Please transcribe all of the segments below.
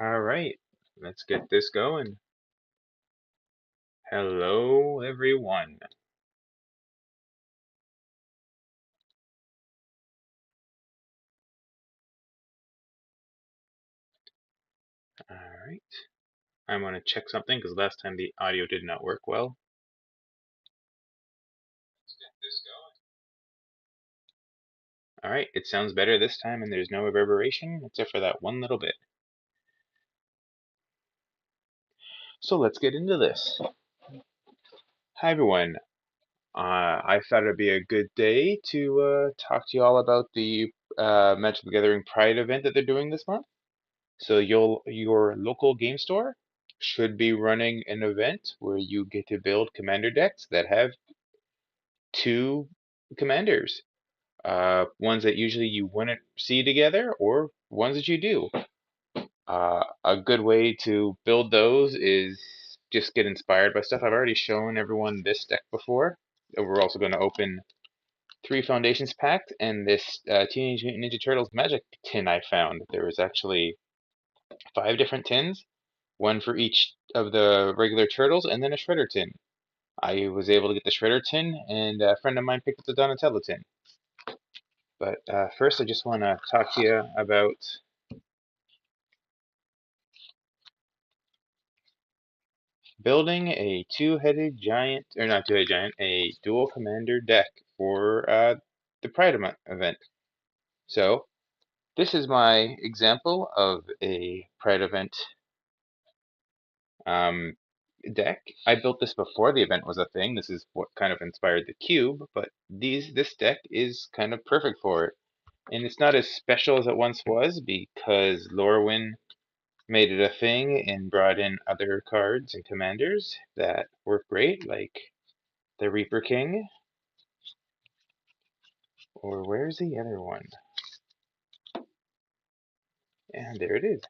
Alright, let's get this going. Hello, everyone. Alright, I want to check something because last time the audio did not work well. Alright, it sounds better this time and there's no reverberation except for that one little bit. So let's get into this. Hi, everyone. I thought it'd be a good day to talk to you all about the Magic the Gathering Pride event that they're doing this month. So your local game store should be running an event where you get to build commander decks that have two commanders. Ones that usually you wouldn't see together, or ones that you do. A good way to build those is just get inspired by stuff. I've already shown everyone this deck before. We're also going to open 3 Foundations Pact and this Teenage Mutant Ninja Turtles Magic tin I found. There was actually 5 different tins, one for each of the regular turtles, and then a Shredder tin. I was able to get the Shredder tin, and a friend of mine picked up the Donatello tin. But first, I just want to talk to you about building a two-headed giant, or not two-headed giant, a dual commander deck for the Pride event. So, this is my example of a Pride event deck. I built this before the event was a thing. This is what kind of inspired the cube, but this deck is kind of perfect for it. And it's not as special as it once was because Lorwyn made it a thing and brought in other cards and commanders that work great, like the Reaper King, or where's the other one? And there it is,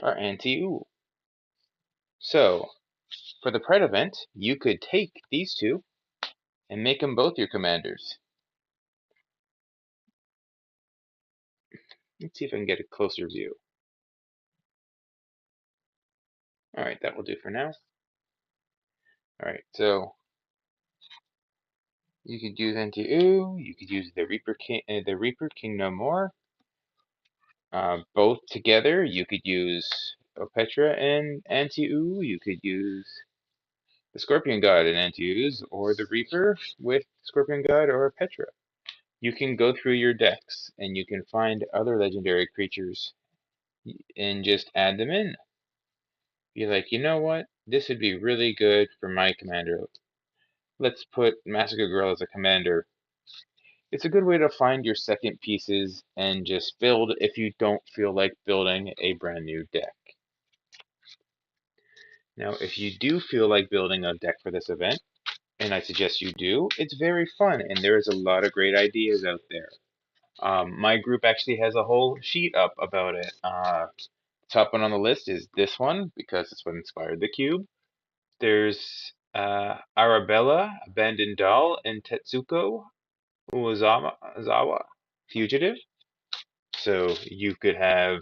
our Anti-Oo. So, for the Pride event, you could take these two and make them both your commanders. Let's see if I can get a closer view. Alright, that will do for now. Alright, so you could use Anti-Oo, you could use the Reaper King No More. Both together, you could use Hapatra and Anti-Oo, you could use the Scorpion God and Anti-Ooze, or the Reaper with Scorpion God or Hapatra. You can go through your decks and you can find other legendary creatures and just add them in. Be like, you know what? This would be really good for my commander. Let's put Massacre Girl as a commander. It's a good way to find your second pieces and just build if you don't feel like building a brand new deck. Now, if you do feel like building a deck for this event, and I suggest you do, it's very fun and there is a lot of great ideas out there. My group actually has a whole sheet up about it. Top one on the list is this one because it's what inspired the cube. There's Arabella, Abandoned Doll, and Tetsuko Umezawa, Fugitive. So you could have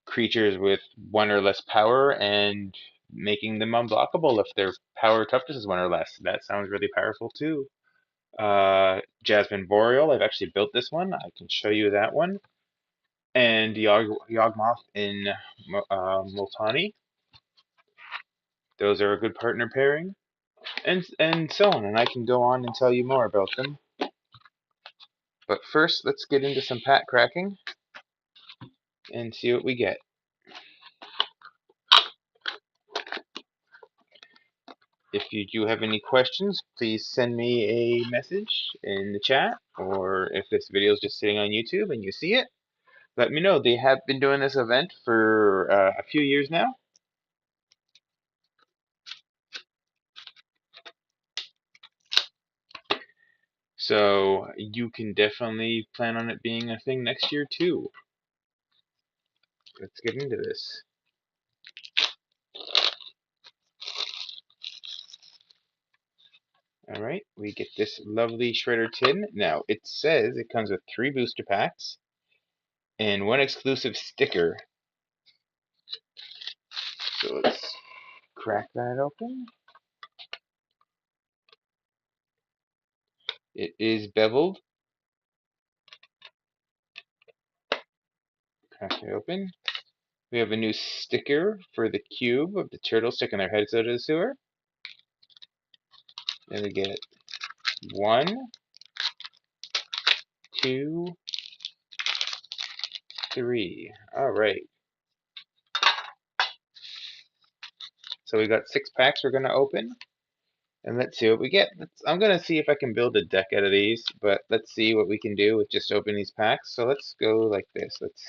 creatures with 1 or less power and making them unblockable if their power toughness is 1 or less. That sounds really powerful too. Jasmine Boreal, I've actually built this one. I can show you that one. And Yawgmoth in Multani. Those are a good partner pairing. And so on. And I can go on and tell you more about them. But first, let's get into some pack cracking and see what we get. If you do have any questions, please send me a message in the chat, or if this video is just sitting on YouTube and you see it, let me know. They have been doing this event for a few years now. So you can definitely plan on it being a thing next year too. Let's get into this. Alright, we get this lovely Shredder tin. Now, it says it comes with 3 booster packs and 1 exclusive sticker. So let's crack that open. It is beveled. Crack it open. We have a new sticker for the cube of the turtle sticking their heads out of the sewer. Then we get 1, 2, 3. Alright. So we got 6 packs we're going to open. And let's see what we get. I'm going to see if I can build a deck out of these. But let's see what we can do with just opening these packs. So let's go like this. Let's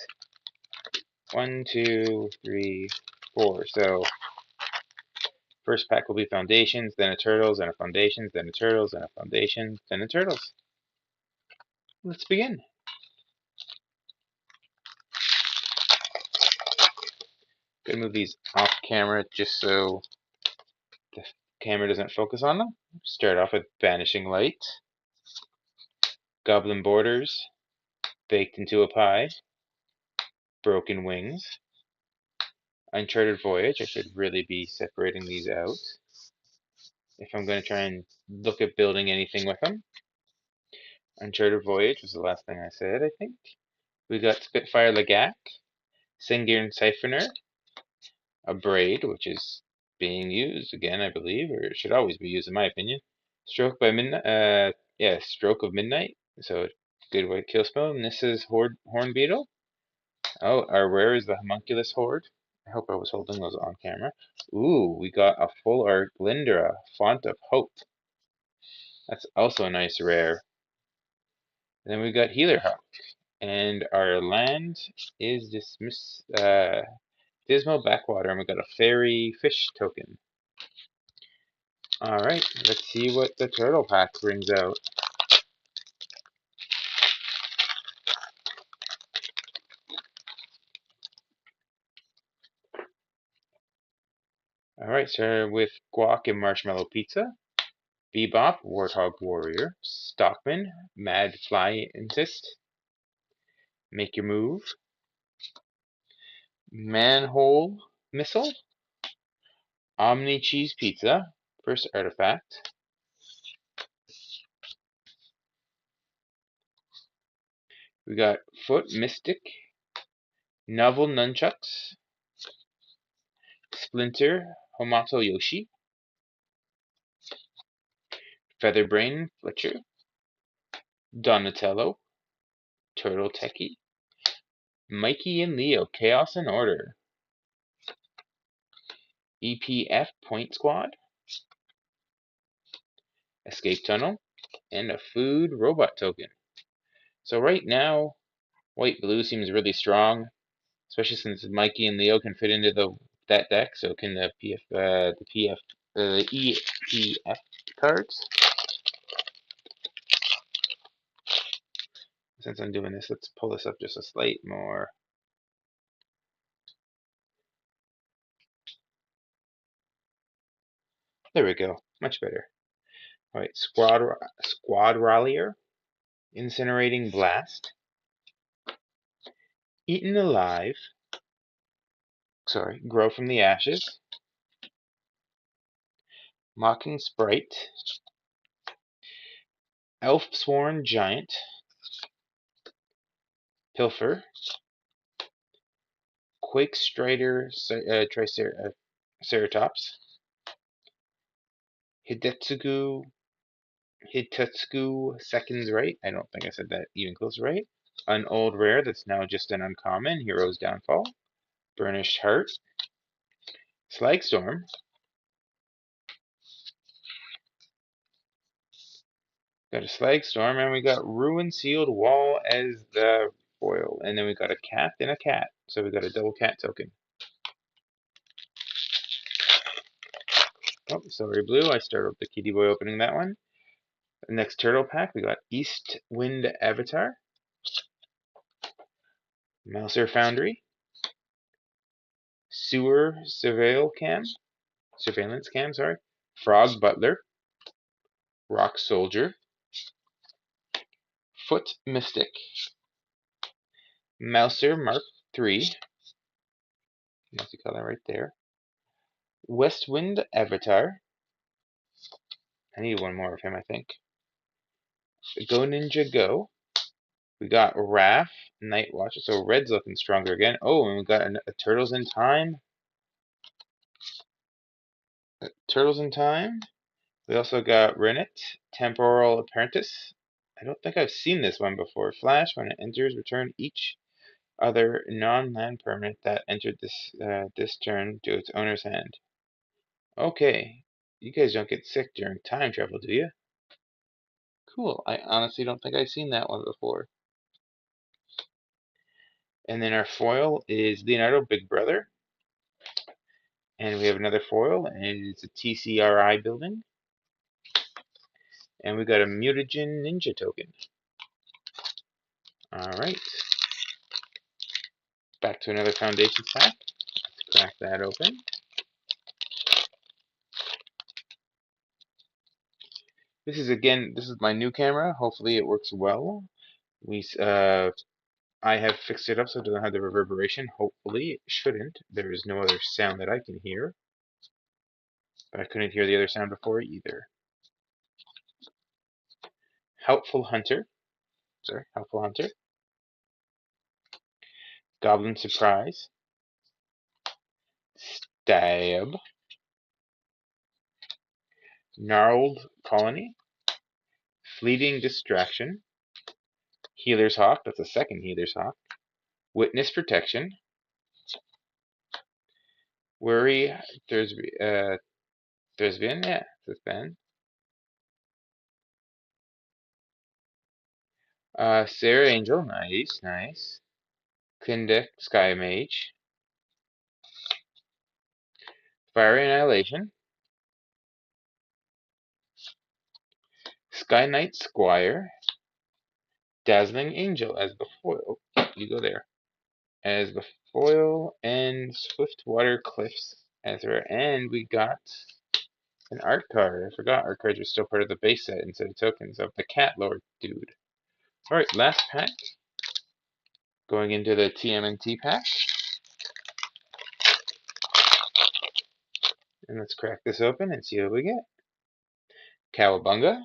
1, 2, 3, 4. So first pack will be foundations, then a turtles, then a foundations, then a turtles, then a foundation, then a turtles. Let's begin. Gonna move these off camera just so the camera doesn't focus on them. Start off with Vanishing Light, Goblin Borders, Baked into a Pie, Broken Wings, Uncharted Voyage. I should really be separating these out if I'm going to try and look at building anything with them. Uncharted Voyage was the last thing I said, I think. We got Spitfire Legak, Singear Siphoner, a Braid, which is being used again, I believe, or it should always be used in my opinion. Stroke by Midnight, Stroke of Midnight, so good white kill spell. And this is Horn Beetle. Oh, our rare is the Homunculus Horde. I hope I was holding those on camera. Ooh, we got a full art Glindra, Font of Hope. That's also a nice rare. And then we got Healer Hawk. And our land is Dismal Backwater, and we got a Fairy Fish token. Alright, let's see what the turtle pack brings out. Alright, so with Guac and Marshmallow Pizza, Bebop, Warthog Warrior, Stockman, Mad Fly Insist, Make Your Move, Manhole Missile, Omni Cheese Pizza, first artifact. We got Foot Mystic, Novel Nunchucks, Splinter, Homato Yoshi, Featherbrain Fletcher, Donatello, Turtle Techie, Mikey and Leo, Chaos and Order, EPF Point Squad, Escape Tunnel, and a Food Robot token. So right now, White-Blue seems really strong, especially since Mikey and Leo can fit into that deck, so can the EPF cards. Since I'm doing this, let's pull this up just a slight more. There we go, much better. Alright, Squad Rallier, Incinerating Blast, Eaten Alive, Grow from the Ashes, Mocking Sprite, Elf-Sworn Giant, Pilfer, Quake Strider Triceratops, Hidetsugu Seconds Right. I don't think I said that even close right. An old rare that's now just an uncommon, Hero's Downfall, Burnished Heart, Slagstorm, got a Slagstorm, and we got Ruin Sealed Wall as the foil. And then we got a cat and a cat. So we got a double cat token. Oh, sorry, Blue. I started with the Kitty Boy opening that one. The next turtle pack, we got East Wind Avatar, Mouser Foundry, Sewer Surveillance Cam, Frog Butler, Rock Soldier, Foot Mystic, Mouser Mark III, multicolor right there, Westwind Avatar. I need one more of him, I think. Go Ninja Go. We got Wrath, Night Watch. So red's looking stronger again. Oh, and we got a Turtles in Time. Turtles in Time. We also got Rennet, Temporal Apprentice. I don't think I've seen this one before. Flash, when it enters, return each other non-land permanent that entered this turn to its owner's hand. Okay, you guys don't get sick during time travel, do you? Cool. I honestly don't think I've seen that one before. And then our foil is Leonardo Big Brother. And we have another foil, and it's a TCRI building. And we got a Mutagen Ninja token. Alright. Back to another foundation stack. Let's crack that open. This is my new camera. Hopefully it works well. I have fixed it up so it doesn't have the reverberation. Hopefully it shouldn't. There is no other sound that I can hear. But I couldn't hear the other sound before either. Helpful Hunter. Goblin Surprise. Stab. Gnarled Colony. Fleeting Distraction. Healer's Hawk. That's a second Healer's Hawk. Witness Protection. Worry. Thraben. Yeah, Thraben. Sarah Angel. Nice. Kindek Sky Mage. Fiery Annihilation. Sky Knight Squire. Dazzling Angel as the foil. You go there. As the foil, and Swiftwater Cliffs as our, and we got an art card. I forgot art cards were still part of the base set instead of tokens of the Cat Lord dude. Alright, last pack. Going into the TMNT pack. And let's crack this open and see what we get. Cowabunga.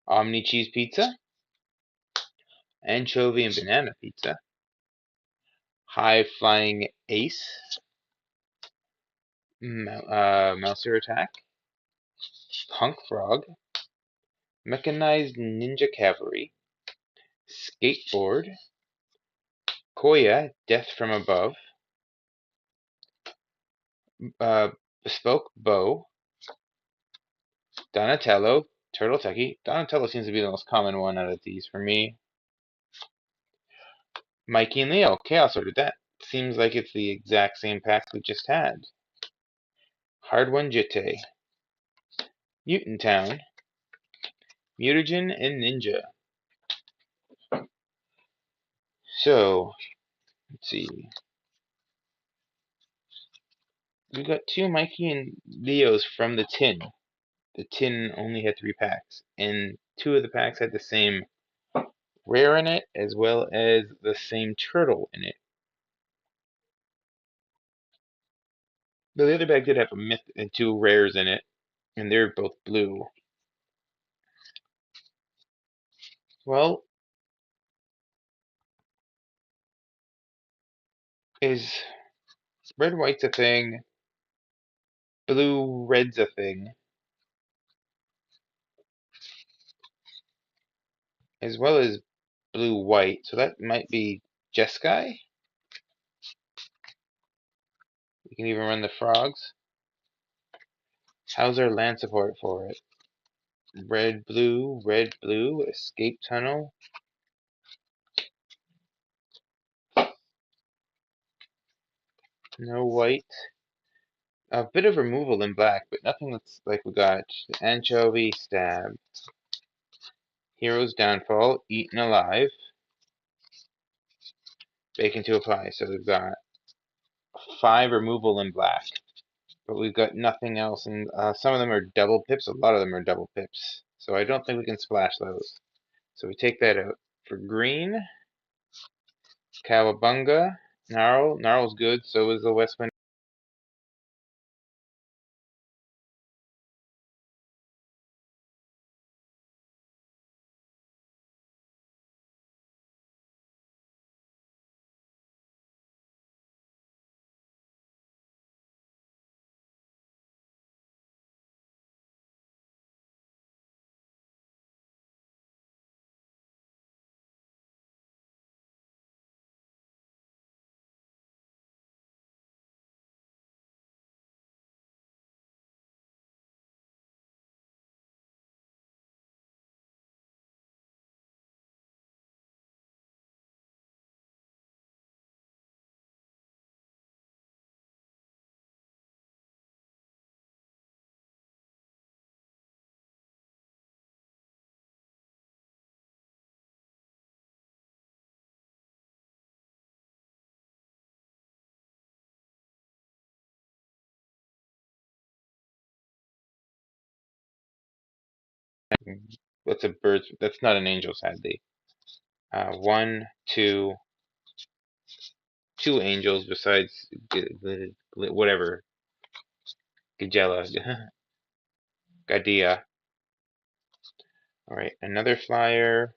Omni Cheese Pizza. Anchovy and Banana Pizza. High Flying Ace. Mouser Attack. Punk Frog. Mechanized Ninja Cavalry. Skateboard. Koya, Death from Above. Bespoke Bow. Donatello, Turtle Techie. Donatello seems to be the most common one out of these for me. Mikey and Leo, Chaos Order. That seems like it's the exact same pack we just had. Hard One Jitte. Mutant Town. Mutagen and Ninja. So, let's see. We got two Mikey and Leos from the tin. The tin only had 3 packs, and 2 of the packs had the same rare in it, as well as the same turtle in it. But the other bag did have a myth and 2 rares in it, and they're both blue. Well, is red white's a thing, blue red's a thing, as well as blue white, so that might be Jeskai. We can even run the frogs. How's our land support for it? Red blue, escape tunnel. No white. A bit of removal in black, but nothing that's like we got anchovy, stab, hero's downfall, eaten alive, bacon to apply. So we've got 5 removal in black, but we've got nothing else, and some of them are double pips. A lot of them are double pips, so I don't think we can splash those. So we take that out. For green, Cowabunga, Gnarl's good. So is the Westwind. That's a bird. That's not an angel, sadly. One, two, two angels besides whatever. Gagella. Gadia. Alright, another flyer.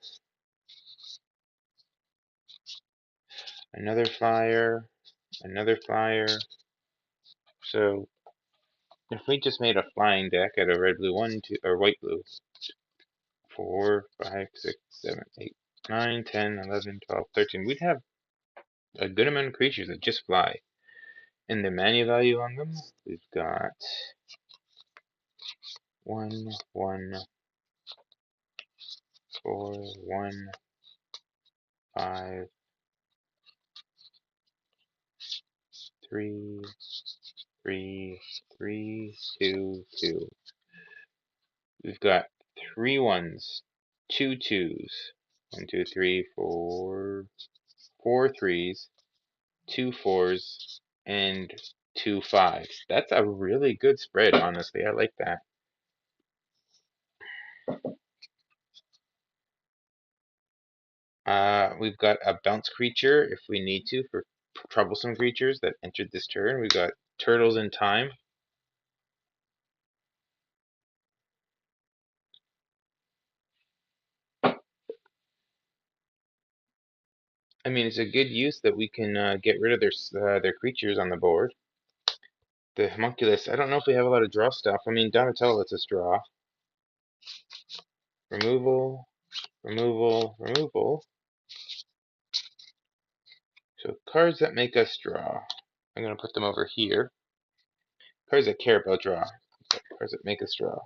Another flyer. Another flyer. So, if we just made a flying deck out of red, blue, 1, 2, or white, blue, 4, 5, 6, 7, 8, 9, 10, 11, 12, 13, we'd have a good amount of creatures that just fly. And the mana value on them, we've got 1, 1, 4, 1, 5, 3, 3, 3, 2, 2. We've got 3 ones, 2 twos, 1, 2, 3, 4, 4 threes, 2 fours, and 2 fives. That's a really good spread, honestly. I like that. We've got a bounce creature if we need to for troublesome creatures that entered this turn. We've got turtles in time. I mean, it's a good use that we can get rid of their creatures on the board. The homunculus, I don't know if we have a lot of draw stuff. I mean, Donatello lets us draw. Removal, removal, removal. So cards that make us draw. I'm going to put them over here. Cards that care about draw. Cards that make us draw.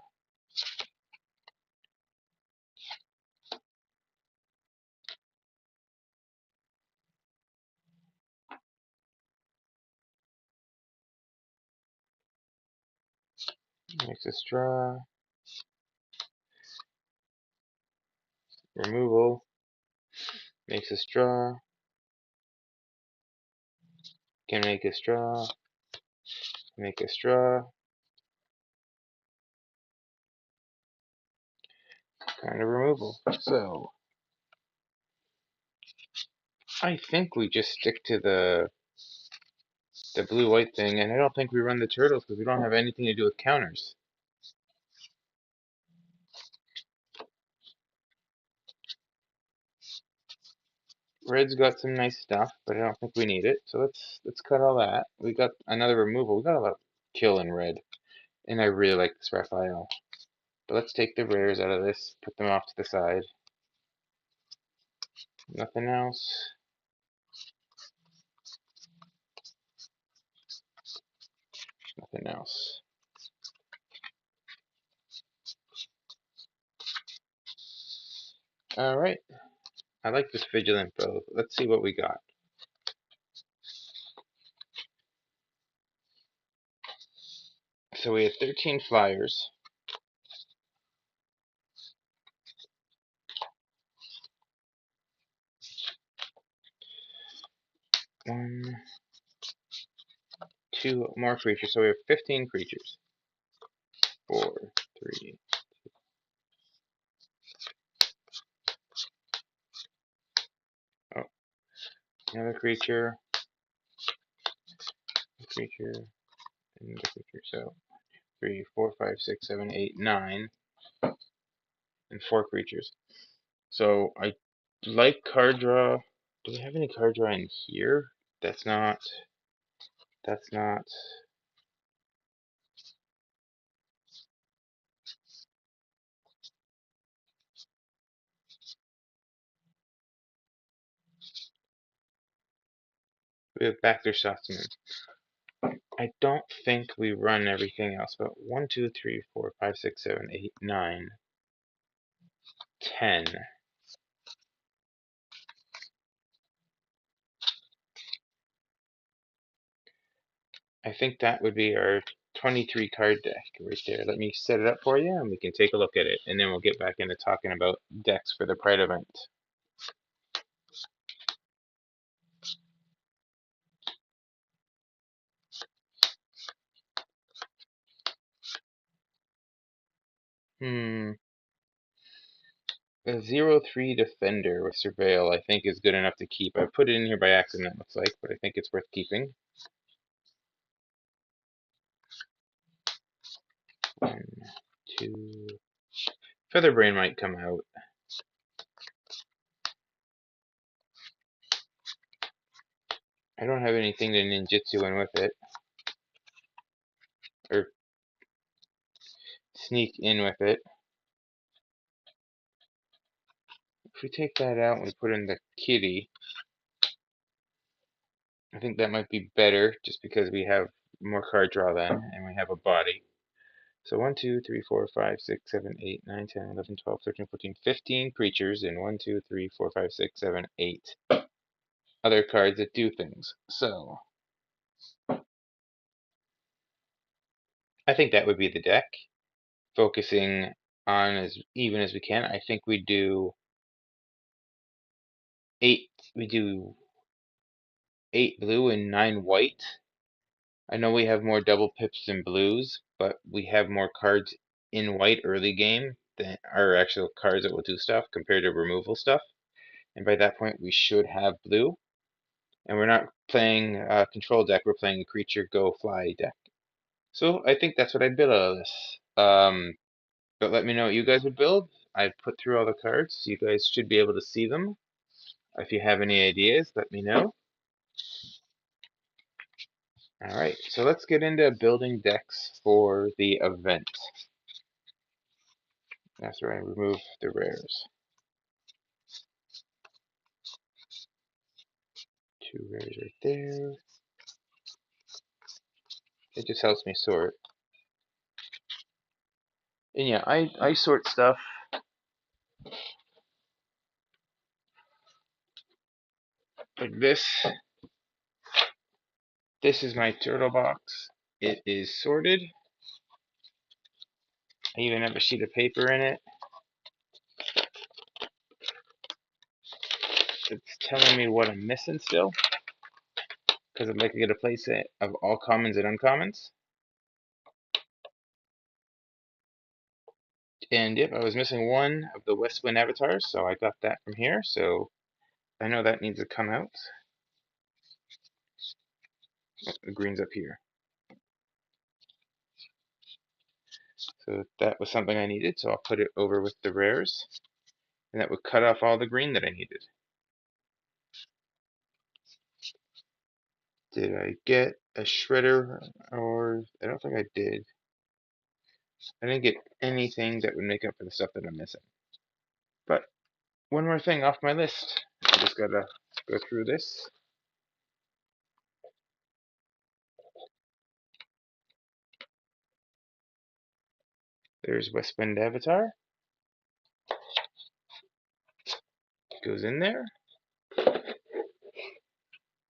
Makes us draw. Removal. Makes us draw. Can make us draw. Make us draw. Kind of removal. So I think we just stick to the blue-white thing, and I don't think we run the turtles because we don't have anything to do with counters. Red's got some nice stuff, but I don't think we need it. So let's cut all that. We got another removal. We got a lot of kill in red, and I really like this Raphael. But let's take the rares out of this, put them off to the side. Nothing else. Nothing else. Alright. I like this Vigilant Bow. Let's see what we got. So we had 13 flyers. One, two more creatures. So we have 15 creatures. 4, 3. Oh, another creature. Creature. Another creature. So 3, 4, 5, 6, 7, 8, 9. And 4 creatures. So I like card draw. Do we have any card draw in here? That's not. That's not. We have Back their Sustenance. I don't think we run everything else, but 1, 2, 3, 4, 5, 6, 7, 8, 9, 10. I think that would be our 23 card deck right there. Let me set it up for you and we can take a look at it, and then we'll get back into talking about decks for the Pride event. A 0/3 defender with Surveil, I think, is good enough to keep. I put it in here by accident, it looks like, but I think it's worth keeping. 1, 2. Featherbrain might come out. I don't have anything to ninjutsu in with it. Or sneak in with it. If we take that out and we put in the kitty, I think that might be better, just because we have more card draw then, and we have a body. So 1, 2, 3, 4, 5, 6, 7, 8, 9, 10, 11, 12, 13, 14, 15 creatures, and 1, 2, 3, 4, 5, 6, 7, 8 other cards that do things. So I think that would be the deck, focusing on as even as we can. I think we do 8. We do 8 blue and 9 white. I know we have more double pips than blues, but we have more cards in white early game than are actual cards that will do stuff compared to removal stuff. And by that point, we should have blue. And we're not playing a control deck, we're playing a creature go fly deck. So I think that's what I'd build out of this. But let me know what you guys would build. I've put through all the cards, so you guys should be able to see them. If you have any ideas, let me know. Alright, so let's get into building decks for the event. That's where I remove the rares. 2 rares right there. It just helps me sort. And yeah, I sort stuff. Like this. This is my turtle box. It is sorted. I even have a sheet of paper in it. It's telling me what I'm missing still, because I'd like to get a playset of all commons and uncommons. And yep, I was missing one of the Westwind avatars, so I got that from here. So I know that needs to come out. Oh, the green's up here. So that was something I needed, so I'll put it over with the rares. And that would cut off all the green that I needed. Did I get a shredder? Or I don't think I did. I didn't get anything that would make up for the stuff that I'm missing. But one more thing off my list. I just gotta go through this. There's Westwind Avatar. Goes in there.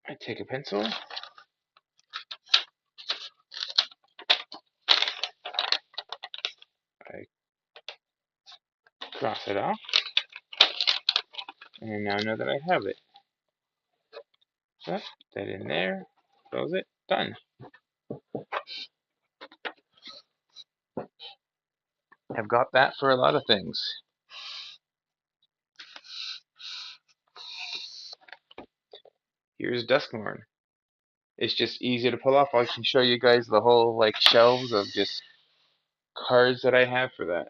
I take a pencil. I cross it off. And now I know that I have it. Put that in there. Close it. Done. I've got that for a lot of things. Here's Duskmourn. It's just easy to pull off. I can show you guys the whole like shelves of just cards that I have for that.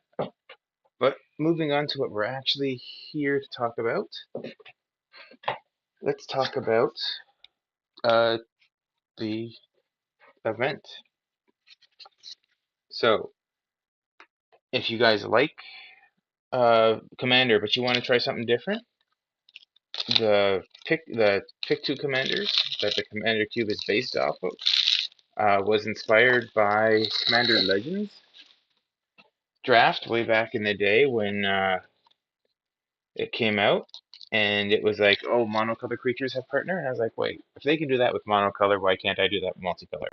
But moving on to what we're actually here to talk about. Let's talk about the event. So, if you guys like Commander, but you want to try something different, the pick 2 commanders that the Commander Cube is based off of was inspired by Commander Legends draft way back in the day when it came out, and it was like, oh, monocolor creatures have partner, and I was like, wait, if they can do that with monocolor, why can't I do that with multicolor?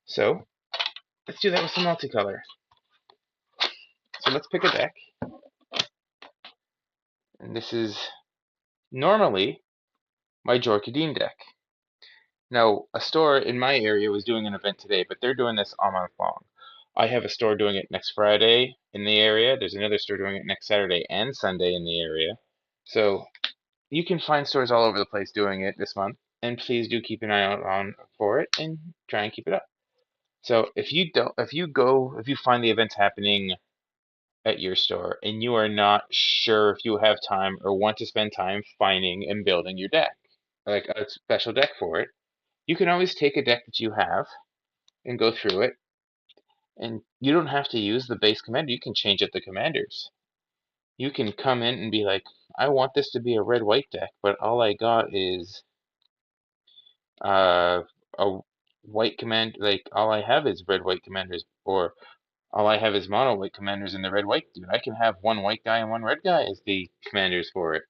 So let's do that with some multicolor. So let's pick a deck, and this is normally my Jorkadine deck. Now, a store in my area was doing an event today, but they're doing this all month long. I have a store doing it next Friday in the area. There's another store doing it next Saturday and Sunday in the area. So you can find stores all over the place doing it this month. And please do keep an eye out on for it and try and keep it up. So if you find the events happening at your store and you are not sure if you have time or want to spend time finding and building your deck, like a special deck for it, you can always take a deck that you have and go through it. And you don't have to use the base commander. You can change up the commanders. You can come in and be like, I want this to be a red-white deck, but all I got is a white command. Like all I have is red-white commanders, or all I have is mono-white commanders in the red-white dude. I can have one white guy and one red guy as the commanders for it.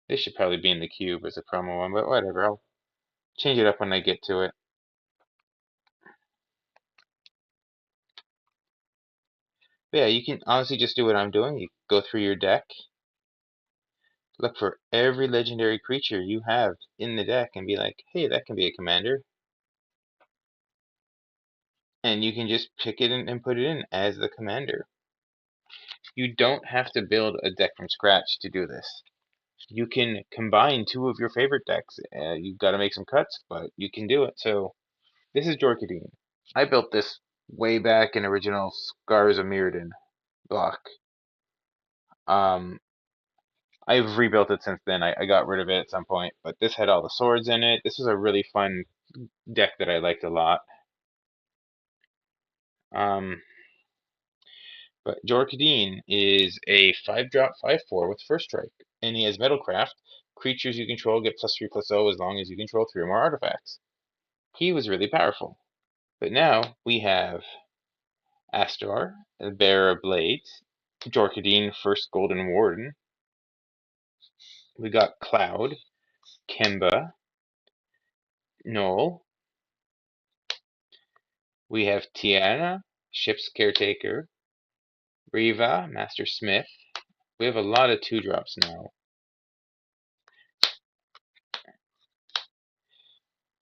This should probably be in the cube as a promo one, but whatever. I'll change it up when I get to it. But yeah, you can honestly just do what I'm doing. You go through your deck, look for every legendary creature you have in the deck, and be like, hey, that can be a commander. And you can just pick it in and put it in as the commander. You don't have to build a deck from scratch to do this. You can combine two of your favorite decks. You've got to make some cuts, but you can do it. So this is Jorkadine. I built this way back in original Scars of Mirrodin block. I've rebuilt it since then. I got rid of it at some point, but this had all the swords in it. This was a really fun deck that I liked a lot. But Jorkadine is a 5-drop 5/4 with first strike, and he has Metalcraft. Creatures you control get +3/+0 as long as you control 3 or more artifacts. He was really powerful. But now we have Astor, the Bearer of Blades, Jorkadine, first Golden Warden. We got Cloud, Kemba, Noel. We have Tiana, Ship's Caretaker, Riva, Master Smith. We have a lot of 2-drops now.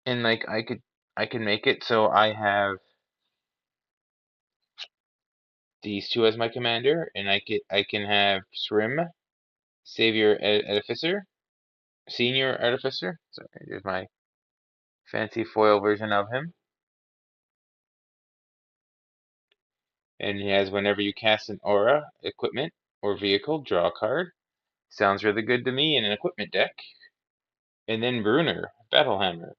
And like I can make it so I have these two as my commander, and I can have Shrim, Savior Edificer, Senior Artificer. Sorry, here's my fancy foil version of him. And he has whenever you cast an aura, equipment, or vehicle, draw a card. Sounds really good to me in an equipment deck. And then Bruner, Battlehammer.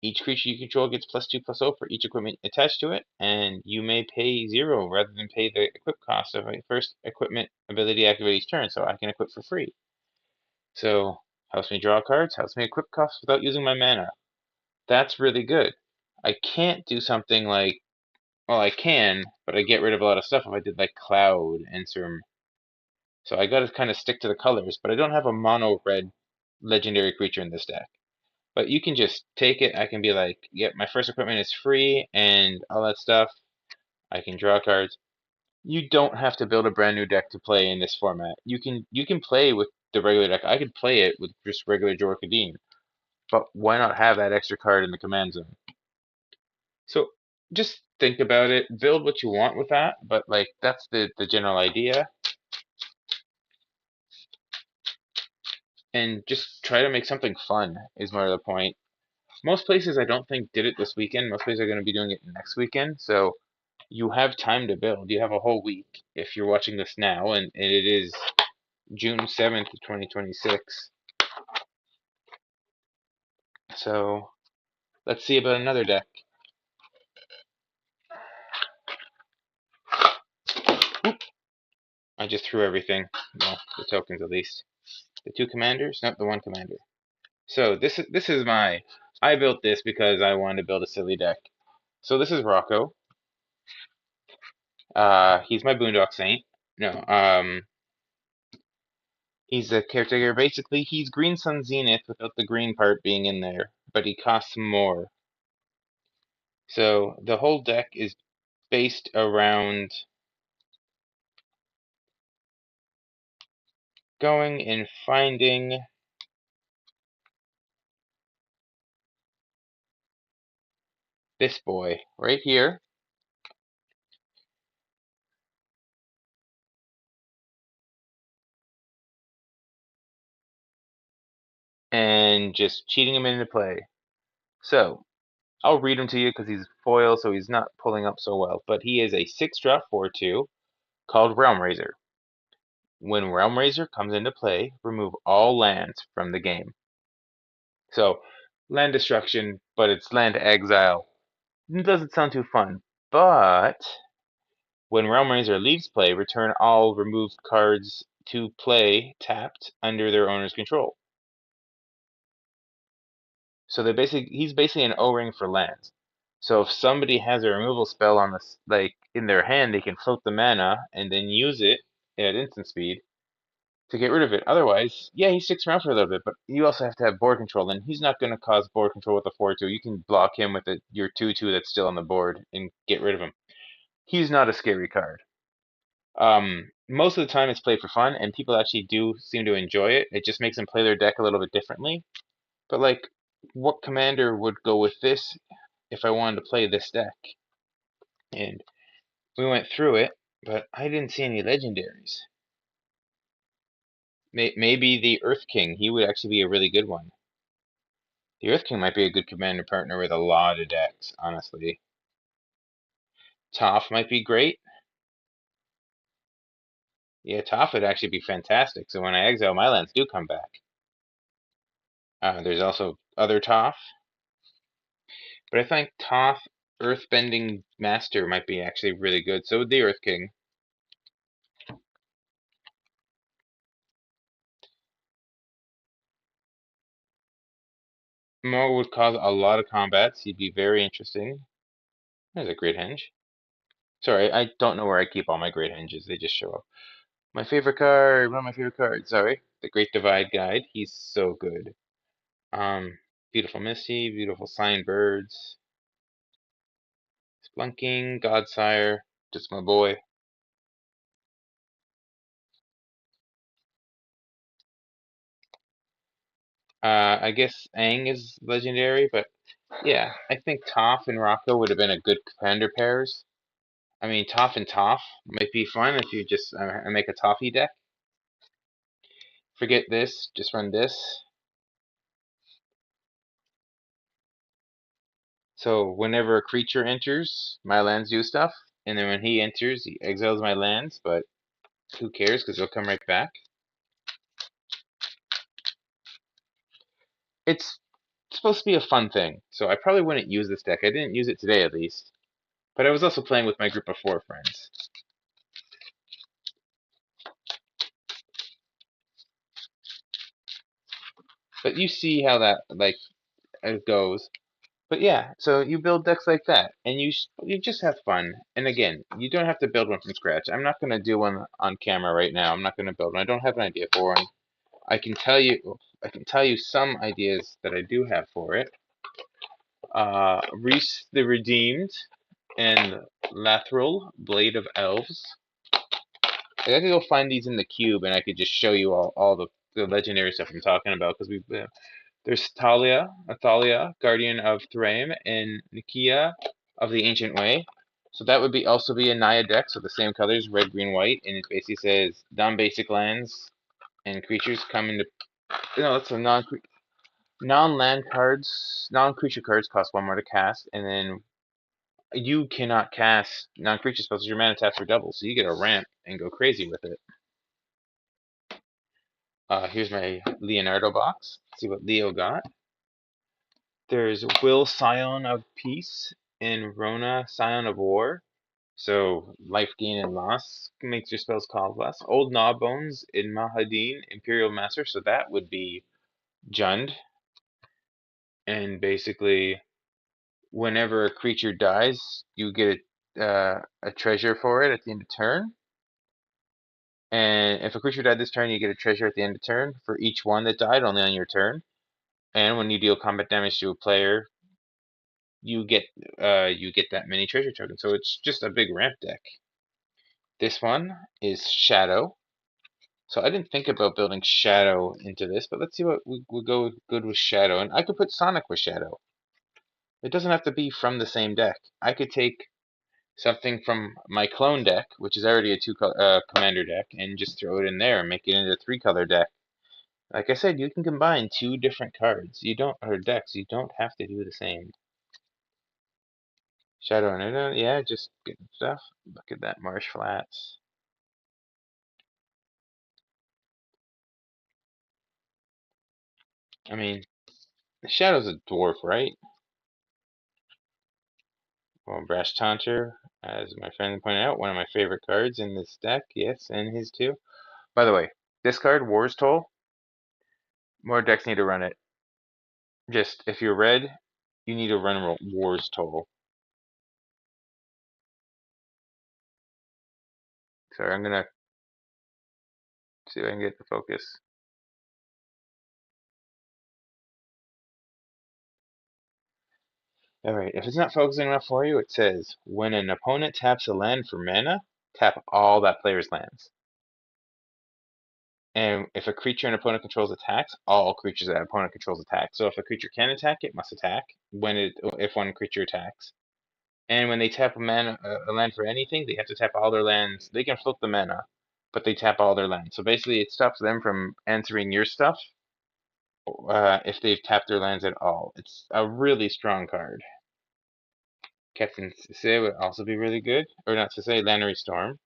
Each creature you control gets +2/+0 for each equipment attached to it, and you may pay 0 rather than pay the equip cost of a first equipment ability activate each turn, so I can equip for free. So, helps me draw cards, helps me equip costs without using my mana. That's really good. I can't do something like, well, I can, but I get rid of a lot of stuff if I did like Cloud and some. So I gotta kind of stick to the colors, but I don't have a mono red legendary creature in this deck. But you can just take it. I can be like, yep, my first equipment is free and all that stuff. I can draw cards. You don't have to build a brand new deck to play in this format. You can play with the regular deck. I could play it with just regular Jorkadine, but why not have that extra card in the command zone? So just think about it. Build what you want with that, but like that's the general idea. And just try to make something fun is more of the point. Most places I don't think did it this weekend. Most places are going to be doing it next weekend. So you have time to build. You have a whole week if you're watching this now, and it is June 7th, 2026. So let's see about another deck. Oop. I just threw everything. Well, the tokens at least. The 2 commanders? Nope, the 1 commander. So this is my. I built this because I wanted to build a silly deck. So this is Rocco. He's my Boondock Saint. No, he's a caretaker. Basically, he's Green Sun Zenith without the green part being in there, but he costs more. So the whole deck is based around going and finding this boy right here. And just cheating him into play. So, I'll read him to you because he's foil, so he's not pulling up so well. But he is a 6-drop 4/2 called Realm Raiser. When Realm Raiser comes into play, remove all lands from the game. So, land destruction, but it's land exile. It doesn't sound too fun. But when Realm Raiser leaves play, return all removed cards to play tapped under their owner's control. So he's basically an O-ring for lands. So if somebody has a removal spell on this, like in their hand, they can float the mana and then use it at instant speed to get rid of it. Otherwise, yeah, he sticks around for a little bit, but you also have to have board control, and he's not going to cause board control with a 4/2. You can block him with your 2/2 that's still on the board and get rid of him. He's not a scary card. Most of the time it's played for fun, and people actually do seem to enjoy it. It just makes them play their deck a little bit differently. But like, what commander would go with this if I wanted to play this deck? And we went through it, but I didn't see any legendaries. Maybe the Earth King. He would actually be a really good one. The Earth King might be a good commander partner with a lot of decks, honestly. Toph might be great. Yeah, Toph would actually be fantastic. So when I exile, my lands do come back. There's also other Toph. But I think Toph Earthbending Master might be actually really good. So would the Earth King. Mo would cause a lot of combats. He'd be very interesting. There's a Great Henge. Sorry, I don't know where I keep all my Great Henges. They just show up. My favorite card. One of my favorite cards. Sorry, the Great Divide Guide. He's so good. Beautiful Misty, beautiful Sign Birds, Splunking, Godsire, just my boy. I guess Aang is legendary, but yeah, I think Toph and Rocco would have been a good commander pairs. I mean, Toph and Toph might be fun if you just make a Toffee deck. Forget this, just run this. So whenever a creature enters, my lands do stuff, and then when he enters, he exiles my lands, but who cares because they'll come right back. It's supposed to be a fun thing, so I probably wouldn't use this deck. I didn't use it today at least, but I was also playing with my group of 4 friends. But you see how that it goes. But yeah, so you build decks like that, and you just have fun. And again, you don't have to build one from scratch. I'm not going to do one on camera right now. I'm not going to build one. I don't have an idea for one. I can tell you some ideas that I do have for it. Rhys the Redeemed and Lathril, Blade of Elves. I could go find these in the cube, and I could just show you all the legendary stuff I'm talking about, because there's Thalia, Guardian of Thraben, and Nikya of the Ancient Way. So that would also be a Naya deck, so the same colors, red, green, white, and it basically says non-basic lands and creatures come into. No, that's a non-land cards, non-creature cards cost 1 more to cast, and then you cannot cast non-creature spells. Your mana taps are double, so you get a ramp and go crazy with it. Here's my Leonardo box. Let's see what Leo got. There's Will Scion of Peace and Rona Scion of War. So life gain and loss makes your spells cost less. Old Gnawbones in Mahadi, Emporium Master. So that would be Jund. And basically, whenever a creature dies, you get a treasure for it at the end of turn. And if a creature died this turn, you get a treasure at the end of turn for each one that died, only on your turn. And when you deal combat damage to a player, you get that many treasure tokens. So it's just a big ramp deck. This one is Shadow. So I didn't think about building Shadow into this, but let's see what we'll go good with Shadow. And I could put Sonic with Shadow. It doesn't have to be from the same deck. I could take something from my clone deck, which is already a commander deck, and just throw it in there and make it into a 3-color deck. Like I said, you can combine 2 different cards. You don't, or decks. You don't have to do the same. Shadow and Unknown, yeah, just good stuff. Look at that Marsh Flats. I mean, the Shadow's a dwarf, right? Well, Brash Taunter, as my friend pointed out, one of my favorite cards in this deck. Yes, and his too. By the way, this card, War's Toll, more decks need to run it. Just, if you're red, you need to run War's Toll. Sorry, I'm gonna see if I can get the focus. Alright, if it's not focusing enough for you, it says, when an opponent taps a land for mana, tap all that player's lands. And if a creature an opponent controls attacks, all creatures that opponent controls attack. So if a creature can attack, it must attack if one creature attacks. And when they tap a land for anything, they have to tap all their lands. They can flip the mana, but they tap all their lands. So basically, it stops them from answering your stuff if they've tapped their lands at all. It's a really strong card. Captain Sisei would also be really good. Or not Sisei, Lannery Storm.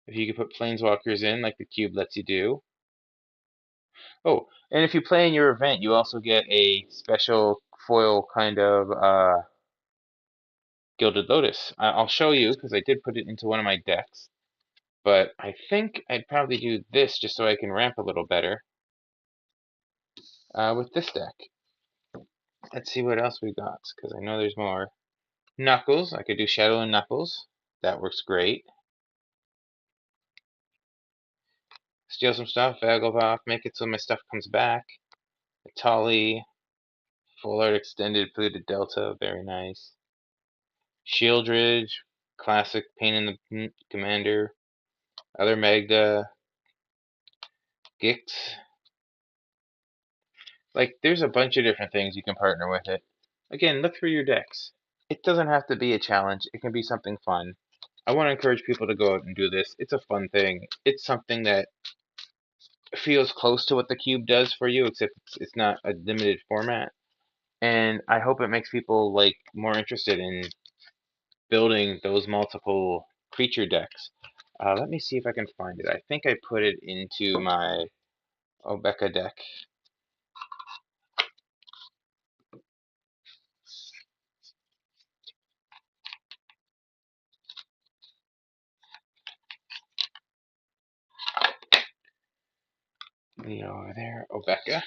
If you could put Planeswalkers in, like the cube lets you do. Oh, and if you play in your event, you also get a special foil kind of Gilded Lotus. I'll show you, because I did put it into one of my decks. But I think I'd probably do this just so I can ramp a little better with this deck. Let's see what else we got, because I know there's more. Knuckles, I could do Shadow and Knuckles. That works great. Steal some stuff, Vagelbach, make it so my stuff comes back. Tali, Full Art Extended, Polluted Delta, very nice. Shieldridge, classic Pain in the Commander. Other Magda, Gix. Like, there's a bunch of different things you can partner with it. Again, look through your decks. It doesn't have to be a challenge. It can be something fun. I want to encourage people to go out and do this. It's a fun thing. It's something that feels close to what the cube does for you, except it's not a limited format. And I hope it makes people like more interested in building those multiple creature decks. Let me see if I can find it. I think I put it into my Obeka deck. Over there, Obeka.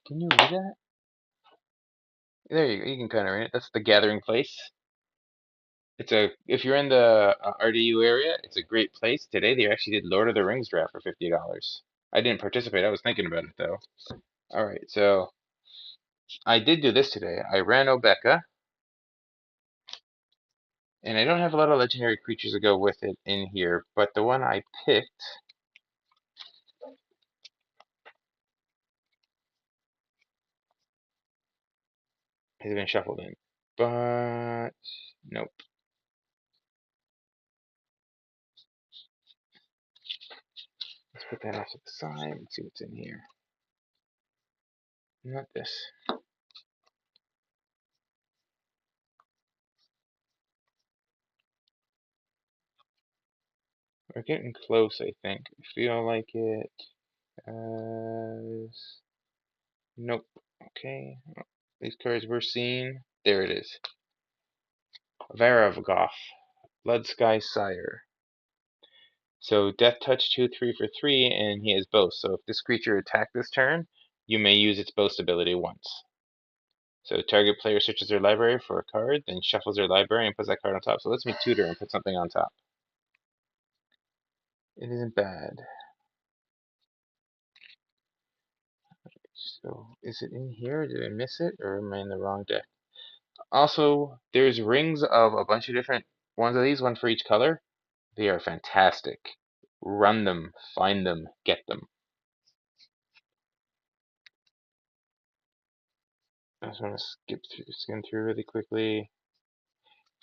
Can you read that? There you go. You can kind of read it. That's the gathering place. If you're in the RDU area, it's a great place. Today they actually did Lord of the Rings draft for $50. I didn't participate. I was thinking about it though. All right, so I did do this today. I ran Obeka, and I don't have a lot of legendary creatures to go with it in here, but the one I picked has been shuffled in. But nope. Let's put that off to the side and see what's in here. Not this. We're getting close, I think. I feel like it. Nope. Okay. These cards we're seeing. There it is. Varavgoth, Blood Sky Sire. So Death Touch 2/3 for 3, and he has Boast. So if this creature attacked this turn, you may use its Boast ability once. So target player searches their library for a card, then shuffles their library and puts that card on top. So it lets me tutor and put something on top. It isn't bad. So is it in here? Did I miss it, or am I in the wrong deck? Also, there's rings of a bunch of different ones of these, one for each color. They are fantastic. Run them, find them, get them. I just want to skim through really quickly.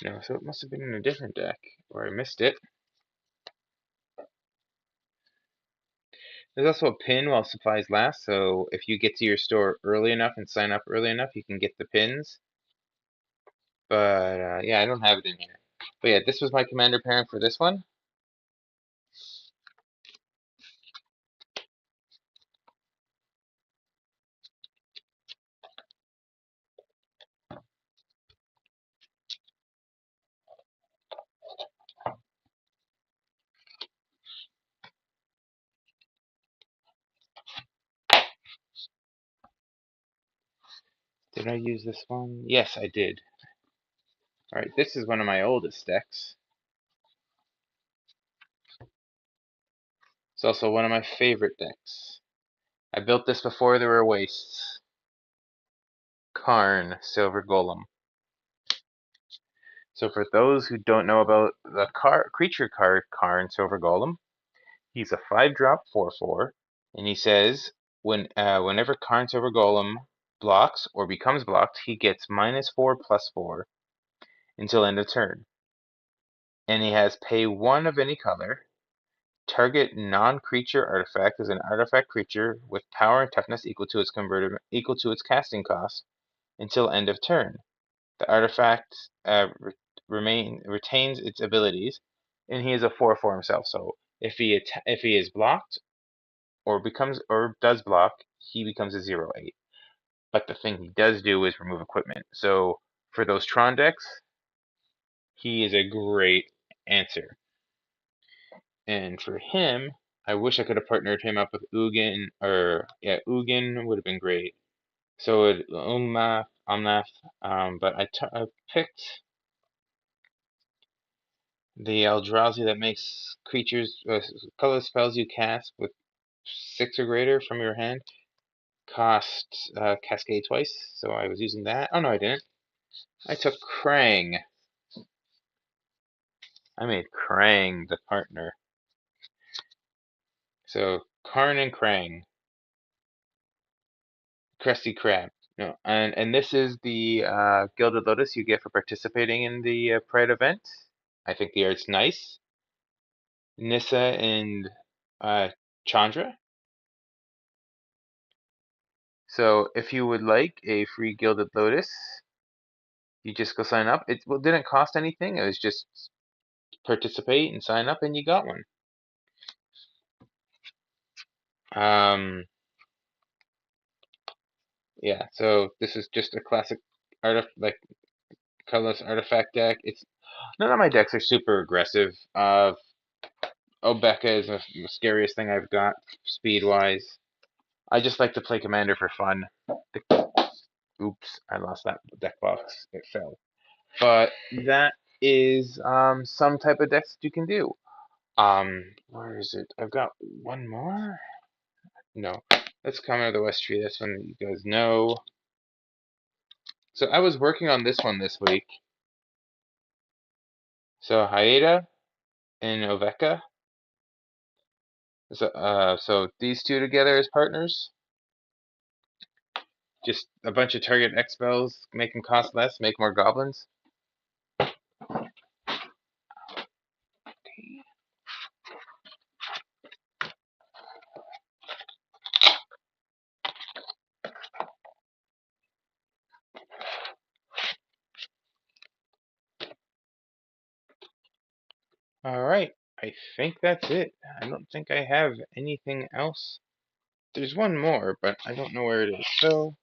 No, so it must have been in a different deck, or I missed it. There's also a pin while supplies last, so if you get to your store early enough and sign up early enough, you can get the pins. But yeah, I don't have it in here. But yeah, this was my commander pairing for this one. Did I use this one? Yes, I did. Alright, this is one of my oldest decks. It's also one of my favorite decks. I built this before there were wastes. Karn, Silver Golem. So for those who don't know about the creature card Karn, Silver Golem, he's a 5-drop 4/4, and he says whenever Karn, Silver Golem blocks or becomes blocked, he gets -4/+4 until end of turn. And he has pay 1 of any color. Target non-creature artifact is an artifact creature with power and toughness equal to its casting cost until end of turn. The artifact retains its abilities, and he is a 4/4 himself. So if he is blocked or does block, he becomes a 0/8. But the thing he does do is remove equipment. So for those Tron decks, he is a great answer. And for him, I wish I could have partnered him up with Ugin, Ugin would have been great. So it Umnath, but I picked the Eldrazi that makes creatures, color spells you cast with 6 or greater from your hand cost Cascade twice. So I was using that. Oh no, I didn't. I took Krang. I made Krang the partner. So Karn and Krang. Krusty Krab. No, and this is the Gilded Lotus you get for participating in the Pride event. I think the art's nice. Nissa and Chandra. So if you would like a free Gilded Lotus, you just go sign up. It didn't cost anything. It was just participate and sign up, and you got one. Yeah. So this is just a classic colorless artifact deck. It's none of my decks are super aggressive. Obeka is the scariest thing I've got speed wise. I just like to play commander for fun. Oops, I lost that deck box. It fell. But that is some type of decks that you can do. Where is it? I've got one more. No, let's come out of the West Tree. That's one that you guys know. So I was working on this one this week. So Haida and Oveka. So these two together as partners. Just a bunch of target X spells, make them cost less, make more goblins. Alright, I think that's it. I don't think I have anything else. There's one more, but I don't know where it is, so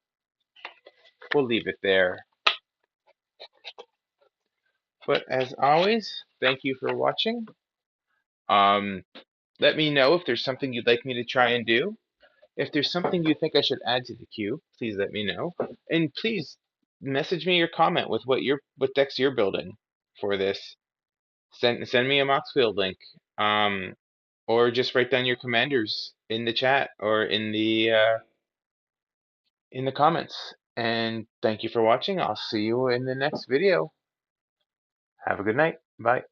we'll leave it there. But as always, thank you for watching. Let me know if there's something you'd like me to try and do. If there's something you think I should add to the queue, please let me know. And please message me your comment with what decks you're building for this. Send me a Moxfield link. Or just write down your commanders in the chat or in the comments. And thank you for watching. I'll see you in the next video. Have a good night. Bye.